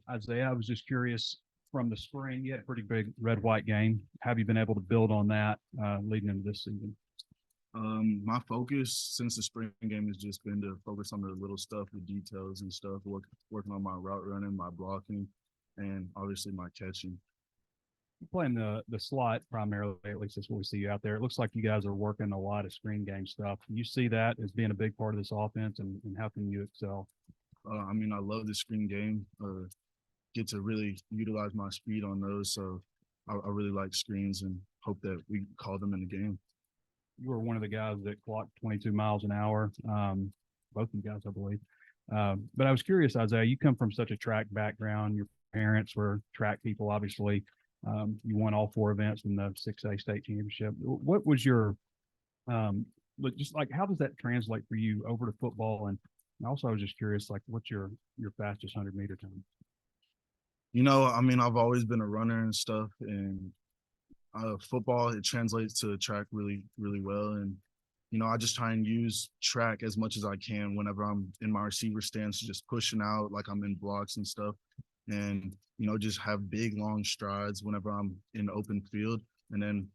Isaiah, I was just curious from the spring, you had a pretty big red-white game. Have you been able to build on that leading into this season? My focus since the spring game has just been to focus on the little stuff, the details and stuff, working on my route running, my blocking, and obviously my catching. You're playing the slot primarily, at least that's what we see you out there. It looks like you guys are working a lot of screen game stuff. You see that as being a big part of this offense, and how can you excel? I mean, I love the screen game. Get to really utilize my speed on those, so I really like screens and hope that we call them in the game. You were one of the guys that clocked 22 miles an hour, both of you guys, I believe. But I was curious, Isaiah, you come from such a track background. Your parents were track people, obviously. You won all four events in the 6A state championship. What was your, just like, how does that translate for you over to football? And also, I was just curious, like, what's your fastest 100-meter time? I mean, I've always been a runner and stuff, and football, it translates to track really, really well. And, I just try and use track as much as I can whenever I'm in my receiver stance, just pushing out like I'm in blocks and stuff. And, just have big, long strides whenever I'm in the open field. And then,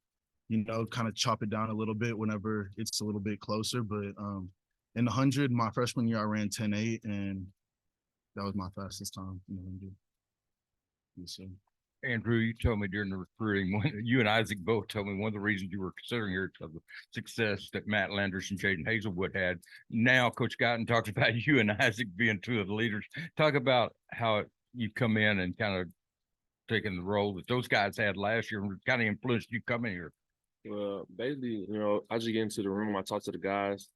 kind of chop it down a little bit whenever it's a little bit closer. But in the 100, my freshman year, I ran 10.8, and that was my fastest time in the 100. Yes, sir. Andrew, you told me during the recruiting, you and Isaac both told me one of the reasons you were considering here because of the success that Matt Landers and Jaden Hazelwood had. Now, Coach Guyton talks about you and Isaac being two of the leaders. Talk about how you come in and kind of taking the role that those guys had last year and kind of influenced you coming here. Well, basically, I just get into the room, I talk to the guys.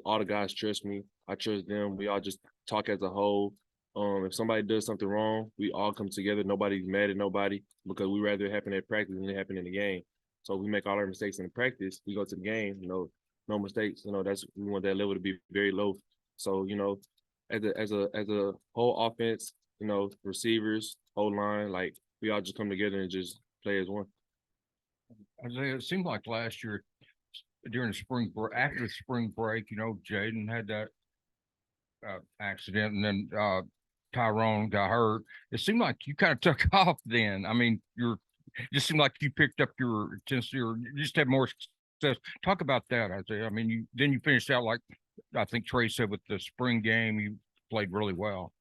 All the guys trust me. I trust them. We all just talk as a whole. If somebody does something wrong, we all come together. Nobody's mad at nobody because we rather it happen at practice than it happen in the game. So we make all our mistakes in the practice. We go to the game, no mistakes. That's we want that level to be very low. So as a whole offense, receivers, whole line, like we all just come together and just play as one. It seemed like last year during the spring break, after the spring break, Jaden had that accident, and then Tyrone got hurt. It seemed like you kind of took off then. I mean, just seemed like you picked up your intensity or you just had more success. Talk about that, Isaiah. I mean, you finished out like I think Trey said with the spring game, you played really well.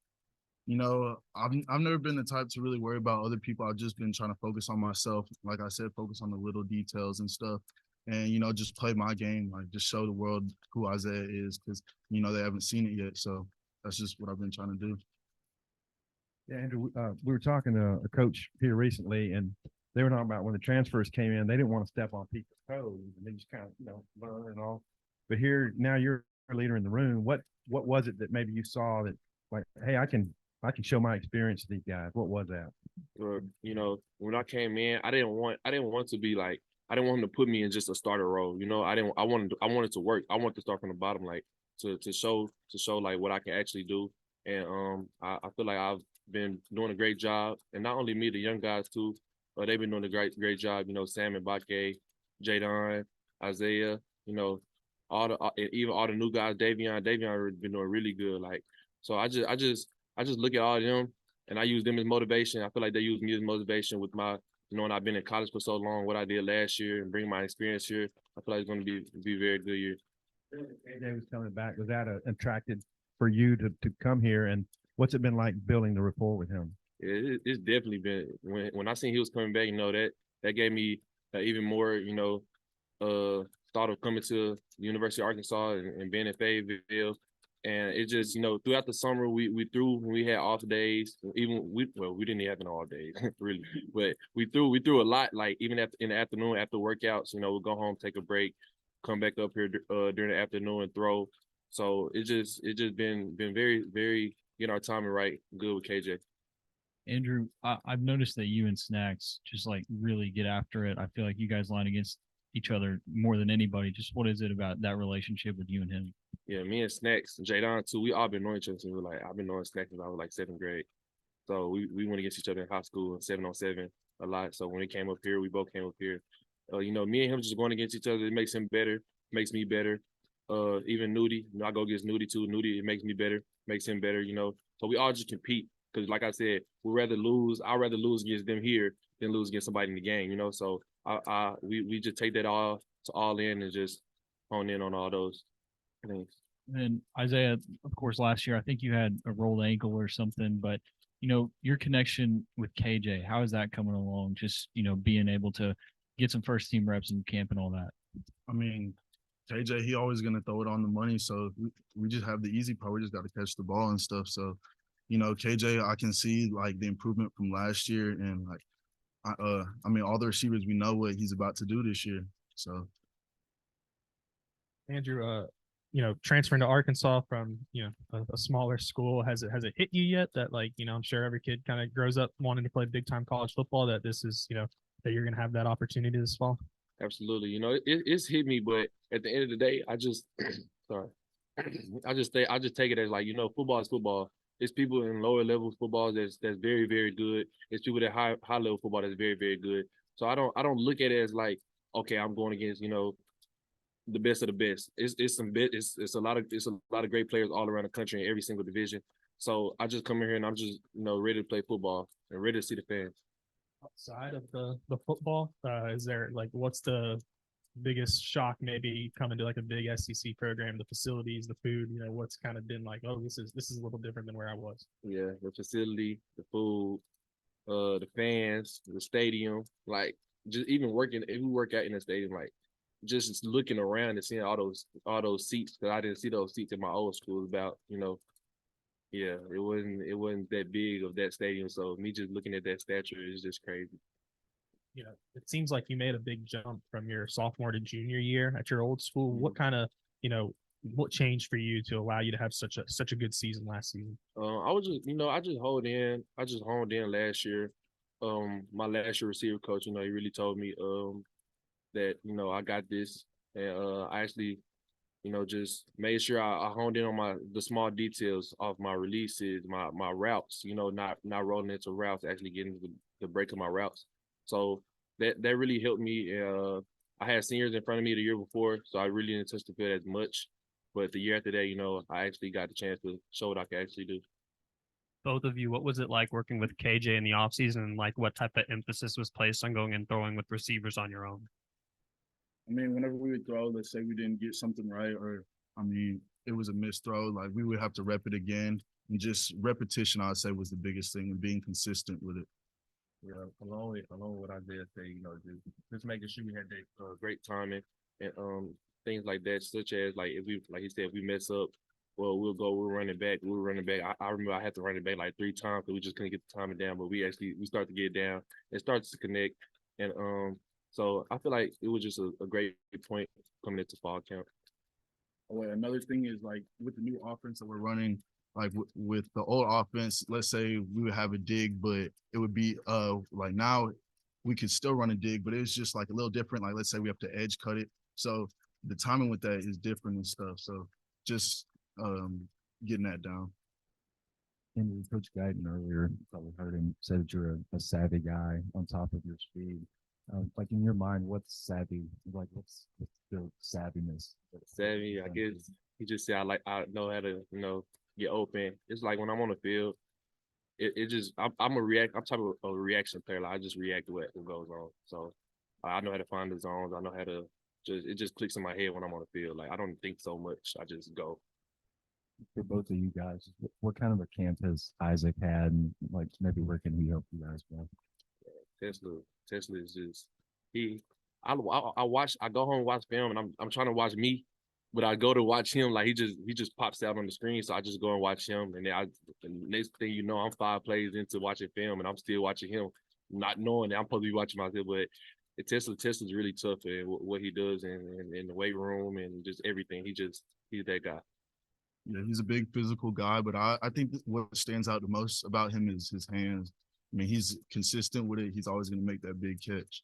I've never been the type to really worry about other people. I've just been trying to focus on myself. Like I said, focus on the little details and stuff. And, just play my game, like just show the world who Isaiah is because, they haven't seen it yet. So that's just what I've been trying to do. Yeah, Andrew, we were talking to a coach here recently, and they were talking about when the transfers came in, they didn't want to step on people's toes, and they just kind of, learn and all. But here, now you're a leader in the room. What was it that maybe you saw that, like, hey, I can show my experience to these guys? What was that? When I came in, I didn't want to be like, I didn't want him to put me in just a starter role. I wanted to work. I wanted to start from the bottom, like to show like what I can actually do. And I feel like I've been doing a great job. And not only me, the young guys too, but they've been doing a great job. Sam and Bakke, Jadon, Isaiah, even all the new guys, Davion been doing really good. Like, so I just look at all of them and I use them as motivation. I feel like they use me as motivation with my, and I've been in college for so long, what I did last year and bring my experience here. I feel like it's going to be a very good year. AJ was coming back. Was that attracted for you to come here? And what's it been like building the rapport with him? It's definitely been, when I seen he was coming back, that gave me even more, thought of coming to the University of Arkansas and being in Fayetteville. And it just, throughout the summer, we threw when we had off days. We didn't even have an off days, really. But we threw a lot, like even in the afternoon after workouts, we'll go home, take a break, come back up here during the afternoon and throw. So it just been very, very getting our timing right, good with KJ. Andrew, I've noticed that you and Snacks just like really get after it. I feel like you guys line against each other more than anybody. Just what is it about that relationship with you and him? Yeah, me and Snacks, Jadon too, we all been knowing each other since I've been knowing Snacks since I was like 7th grade. So we went against each other in high school 7-on-7 a lot. So when he came up here, we both came up here. Me and him just going against each other, it makes him better, makes me better. Even Nudie, I go against Nudie too. Nudie, it makes me better, makes him better, So we all just compete Because like I said, I'd rather lose against them here than lose against somebody in the game, you know. So we just take that all in and just hone in on all those things. And Isaiah, of course, last year I think you had a rolled ankle or something, but your connection with KJ, how is that coming along? Just being able to get some first team reps in camp and all that. I mean, KJ, he always gonna throw it on the money, so we just have the easy part. We just got to catch the ball and stuff. So, KJ, I can see like the improvement from last year, and like, I mean, all the receivers, we know what he's about to do this year. So, Andrew, transferring to Arkansas from, a smaller school, has it hit you yet that, like, I'm sure every kid kind of grows up wanting to play big time college football, that this is, that you're going to have that opportunity this fall? Absolutely. It's hit me, but at the end of the day, I just sorry. I just take it as like, football is football. It's people in lower level football that's very, very good. It's people that high level football that's very, very good. So I don't look at it as like, okay, I'm going against, the best of the best. It's a lot of great players all around the country in every single division. So I just come in here and I'm just, ready to play football and ready to see the fans. Outside of the football, is there, like, what's the biggest shock maybe coming to like a big SEC program? The facilities, the food, what's kind of been like, oh, this is a little different than where I was. Yeah, the facility, the food, the fans, the stadium, like just even if we work out in the stadium, like just looking around and seeing all those seats, because I didn't see those seats in my old school. About yeah, it wasn't that big of that stadium. So me just looking at that stature is just crazy. It seems like you made a big jump from your sophomore to junior year at your old school. What kind of, what changed for you to allow you to have such a good season last season? I was just, I just honed in last year. My last year receiver coach, he really told me that, I got this. And I actually, just made sure I honed in on the small details of my releases, my routes, not rolling into routes, actually getting the break of my routes. So that really helped me. I had seniors in front of me the year before, so I really didn't touch the field as much. But the year after that, I actually got the chance to show what I could actually do. Both of you, what was it like working with KJ in the offseason, and like what type of emphasis was placed on going and throwing with receivers on your own? I mean, whenever we would throw, let's say we didn't get something right, or I mean, it was a missed throw, like we would have to rep it again. And just repetition, I'd say, was the biggest thing, and being consistent with it. Yeah, along with what I did say, just making sure we had that great timing and things like that, such as like he said, if we mess up, well, we'll run it back. I remember I had to run it back like 3 times because we just couldn't get the timing down, but we started to get it down. It starts to connect, and so I feel like it was just a great point coming into fall camp. Oh, wait, another thing is like with the new offense that we're running, like with the old offense, let's say we would have a dig, but it would be like now we could still run a dig, but it's just like a little different. Like let's say we have to edge cut it, so the timing with that is different and stuff. So just getting that down. And Coach Guyton earlier, probably heard him say that you're a savvy guy on top of your speed. Like in your mind, what's savvy? Like what's the savviness? Savvy, I guess he just said I know how to get open. It's like when I'm on the field, it just I'm type of a reaction player. Like I just react to what goes on. So I know how to find the zones. I know how to it just clicks in my head when I'm on the field. Like I don't think so much. I just go. For both of you guys, what kind of a camp has Isaac had, and like maybe where can he help you guys with? Tesla is just I go home and watch film, and I'm trying to watch me, but I go to watch him, like he just pops out on the screen, so I just go and watch him, and then the next thing you know, I'm 5 plays into watching film, and I'm still watching him, not knowing that I'm supposed to be watching myself. But Tesla's really tough in what he does in the weight room and just everything. He's that guy. Yeah, he's a big physical guy, but I think what stands out the most about him is his hands. I mean, he's consistent with it. He's always going to make that big catch.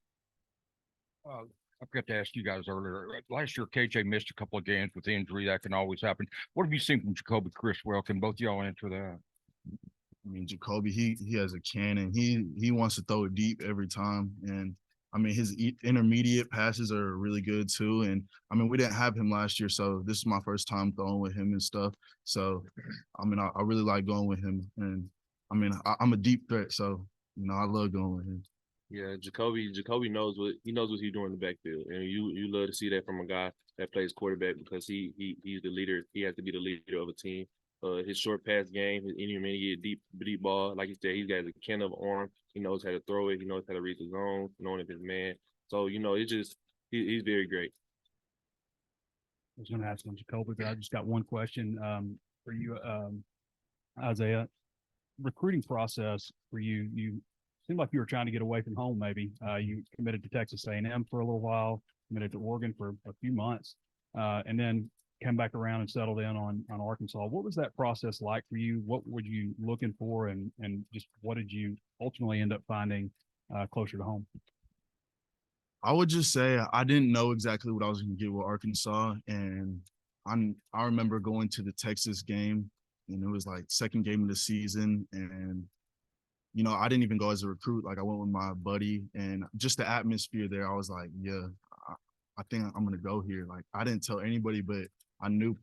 I forgot to ask you guys earlier. Last year, KJ missed a couple of games with injury. That can always happen. What have you seen from Jacoby Criswell? Can both y'all answer that? I mean, Jacoby, he has a cannon. He wants to throw it deep every time. And, I mean, his intermediate passes are really good too. And, I mean, we didn't have him last year, so this is my first time throwing with him and stuff. So, I mean, I really like going with him. And, I mean, I'm a deep threat, so I love going with him. Yeah, Jacoby knows what he's doing in the backfield, and you love to see that from a guy that plays quarterback because he's the leader. He has to be the leader of a team. His short pass game, his intermediate deep ball, like you said, he's got a can of arm. He knows how to throw it. He knows how to read the zone, knowing if his man. So it's just he's very great. I was going to ask on Jacoby, but I just got one question for you, Isaiah. Recruiting process for you. You seemed like you were trying to get away from home. Maybe you committed to Texas A&M for a little while, committed to Oregon for a few months, and then come back around and settled in on Arkansas. What was that process like for you? What were you looking for, and just what did you ultimately end up finding closer to home? I would just say I didn't know exactly what I was going to get with Arkansas, and I remember going to the Texas game, and it was like second game of the season, and I didn't even go as a recruit. Like I went with my buddy, and just the atmosphere there, I was like, yeah, I think I'm gonna go here. Like I didn't tell anybody, but I knew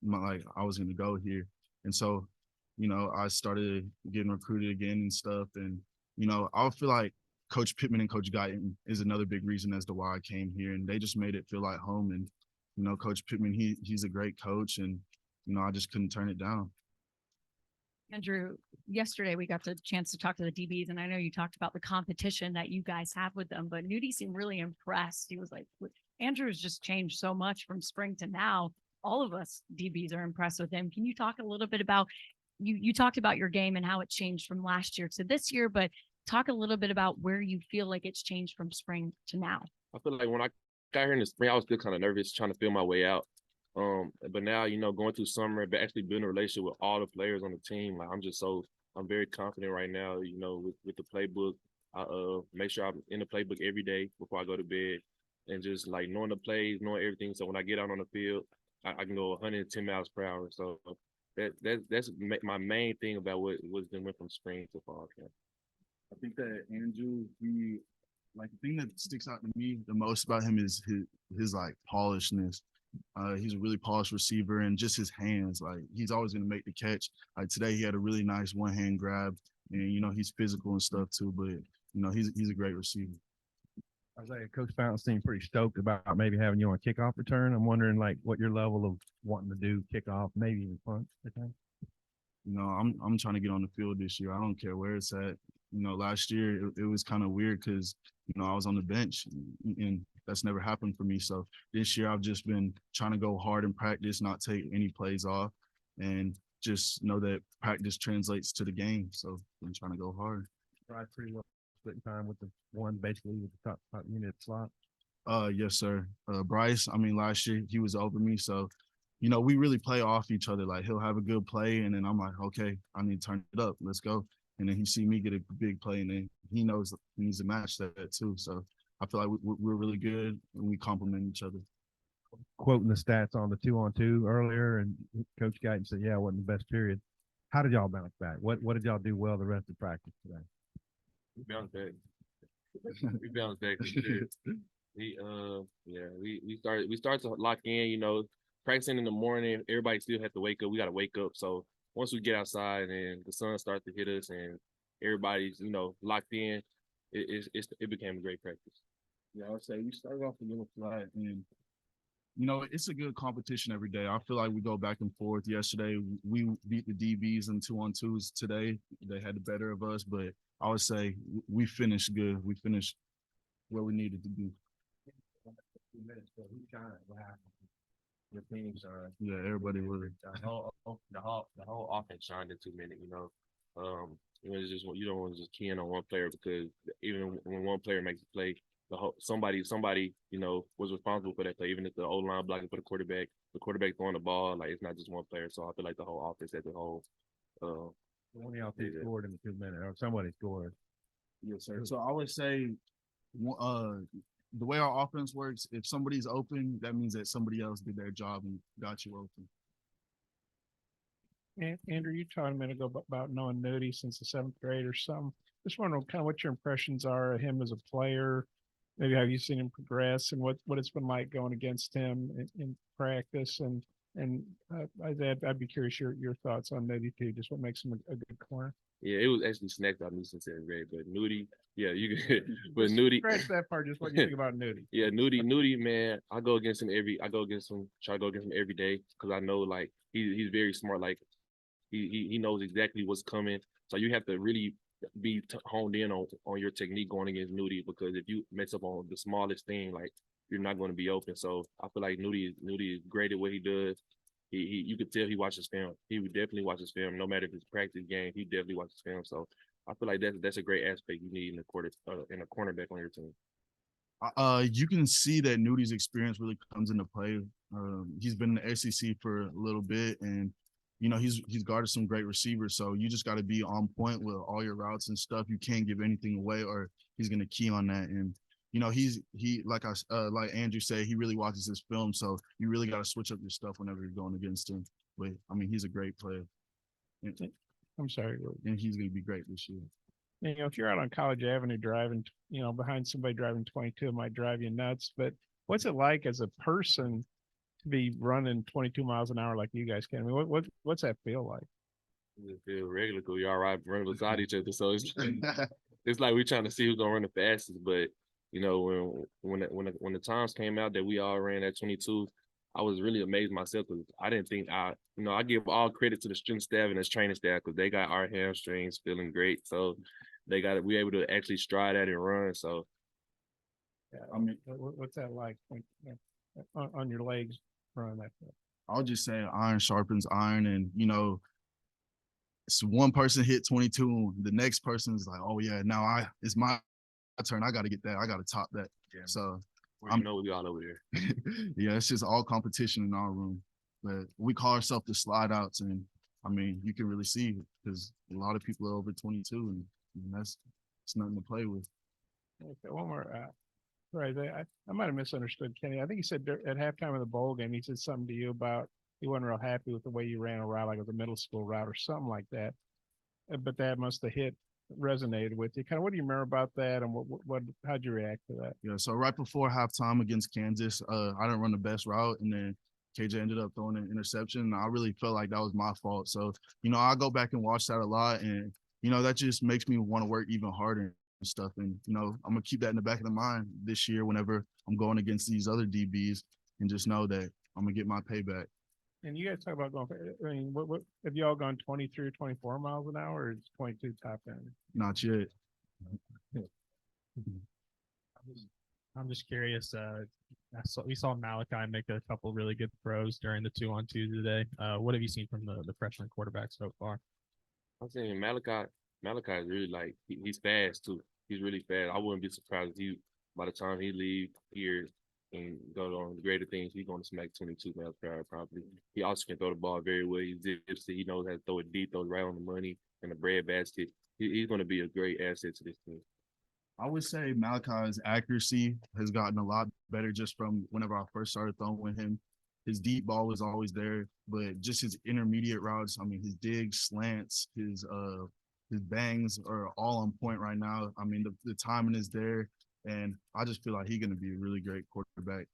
like I was gonna go here, and so I started getting recruited again and stuff, and I feel like Coach Pittman and Coach Guyton is another big reason as to why I came here, and they just made it feel like home. And Coach Pittman, he's a great coach, and I just couldn't turn it down. Andrew, yesterday we got the chance to talk to the DBs, and I know you talked about the competition that you guys have with them, but Nudie seemed really impressed. He was like, Andrew's just changed so much from spring to now. All of us DBs are impressed with him. Can you talk a little bit about, you talked about your game and how it changed from last year to this year, but talk a little bit about where you feel like it's changed from spring to now. I feel like when I got here in the spring, I was still kind of nervous trying to feel my way out. But now, going through summer, but actually building a relationship with all the players on the team, like I'm very confident right now, with the playbook. I make sure I'm in the playbook every day before I go to bed, and just like knowing the plays, knowing everything. So when I get out on the field, I can go 110 miles per hour. So that's my main thing about what's been went from spring to fall camp. I think that Andrew, the thing that sticks out to me the most about him is his like polishness. He's a really polished receiver, and just his hands. Like he's always going to make the catch. Like today, he had a really nice one-hand grab, and he's physical and stuff too. But he's a great receiver. Isaiah, Coach Fountain seemed pretty stoked about maybe having you on a kickoff return. I'm wondering like what your level of wanting to do kickoff, maybe even punt return. I'm trying to get on the field this year. I don't care where it's at. Last year it was kind of weird because I was on the bench, and that's never happened for me. So this year I've just been trying to go hard in practice, not take any plays off, and just know that practice translates to the game. So I'm trying to go hard. Right, pretty well splitting time with the one basically with the top unit slot. Yes, sir. Bryce, last year he was over me, so we really play off each other. Like he'll have a good play, and then I'm like, okay, I need to turn it up. Let's go. And then he see me get a big play, and then he knows he needs to match that too. So I feel like we're really good, and we complement each other. Quoting the stats on the 2-on-2 earlier, and Coach Guyton said, "Yeah, it wasn't the best period." How did y'all bounce back? What did y'all do well the rest of practice today? We bounced back. We bounced back. We started to lock in. Practicing in the morning, everybody still had to wake up. We got to wake up. So once we get outside and the sun starts to hit us and everybody's locked in, it became a great practice. Yeah, I would say we started off a little flat, and it's a good competition every day. I feel like we go back and forth. Yesterday we beat the DBs in 2-on-2s. Today they had the better of us, but I would say we finished good. We finished where we needed to be. Your teams are everybody was the whole offense shined in 2 minutes. It's just you don't want to just key in on one player because even when one player makes a play, somebody was responsible for that play. Even if the old line blocking for the quarterback throwing the ball, like it's not just one player. So I feel like the whole offense as a whole. One of y'all scored in the 2 minutes, or somebody scored. Yes, sir. So I would say, the way our offense works, if somebody's open, that means that somebody else did their job and got you open. Andrew, you talked a minute ago about knowing Nudie since the 7th grade or something. Just wondering kind of what your impressions are of him as a player. Maybe have you seen him progress, and what it's been like going against him in practice? And I'd be curious your thoughts on Nudie too. Just what makes him a good corner. Yeah, it was actually snacks I knew since 7th grade, but Nudie, yeah, you could, but Nudie, Scratch that part. Just what you think about Nudie. yeah, Nudie, man, I go against him try to go against him every day because I know like he's very smart. Like he knows exactly what's coming. So you have to really be honed in on your technique going against Nudie because if you mess up on the smallest thing, like you're not going to be open. So I feel like Nudie is great at what he does. He you could tell he watches film. He would definitely watch his film, no matter if it's practice game. He definitely watches film. So I feel like that's a great aspect you need in a cornerback on your team. You can see that Nudie's experience really comes into play. He's been in the SEC for a little bit, and he's guarded some great receivers. So you just got to be on point with all your routes and stuff. You can't give anything away, or he's gonna key on that. And he like Andrew said, he really watches his film. So you really got to switch up your stuff whenever you're going against him. But I mean, he's a great player, I'm sorry. and he's gonna be great this year. If you're out on College Avenue driving, behind somebody driving 22, it might drive you nuts. But what's it like as a person to be running 22 miles an hour like you guys can? I mean, what's that feel like? It feel regular because we all right running beside each other. So it's like we're trying to see who's gonna run the fastest. But when the times came out that we all ran at 22, I was really amazed myself because I didn't think I give all credit to the strength staff and the training staff because they got our hamstrings feeling great. So we able to actually stride at and run. So Yeah, I mean, what's that like on your legs running that? I'll just say iron sharpens iron, and it's one person hit 22, the next person is like, oh yeah, now it's my turn. I got to get that. I got to top that. Yeah. So we all over there. yeah, it's just all competition in our room. But we call ourselves the slide outs, and I mean, you can really see because a lot of people are over 22, and it's nothing to play with. Okay, one more. Right, I might have misunderstood Kenny. I think he said at halftime of the bowl game, he said something to you about he wasn't real happy with the way you ran a route, like it was a middle school route or something like that. But that must have resonated with you. Kind of, what do you remember about that, and how'd you react to that? Yeah, so right before halftime against Kansas, I didn't run the best route, and then KJ ended up throwing an interception. And I really felt like that was my fault. So, I go back and watch that a lot, and that just makes me want to work even harder and stuff. And I'm gonna keep that in the back of the mind this year whenever I'm going against these other DBs, and just know that I'm gonna get my payback. And you guys talk about going. I mean, what have you all gone 23, 24 miles an hour, or is 22 top end? Not yet. I'm just curious. We saw Malachi make a couple really good throws during the 2-on-2 today. What have you seen from the freshman quarterback so far? I'm saying Malachi is really he's fast too. He's really fast. I wouldn't be surprised if by the time he leave here and go on the greater things, he's going to smack 22 miles per hour probably. He also can throw the ball very well. He's zipsy. He knows how to throw it deep, throw it right on the money and the bread basket. He's going to be a great asset to this team. I would say Malachi's accuracy has gotten a lot better just from whenever I first started throwing with him. His deep ball was always there, but just his intermediate routes, I mean, his digs, slants, his bangs are all on point right now. I mean, the timing is there, and I just feel like he's going to be a really great quarterback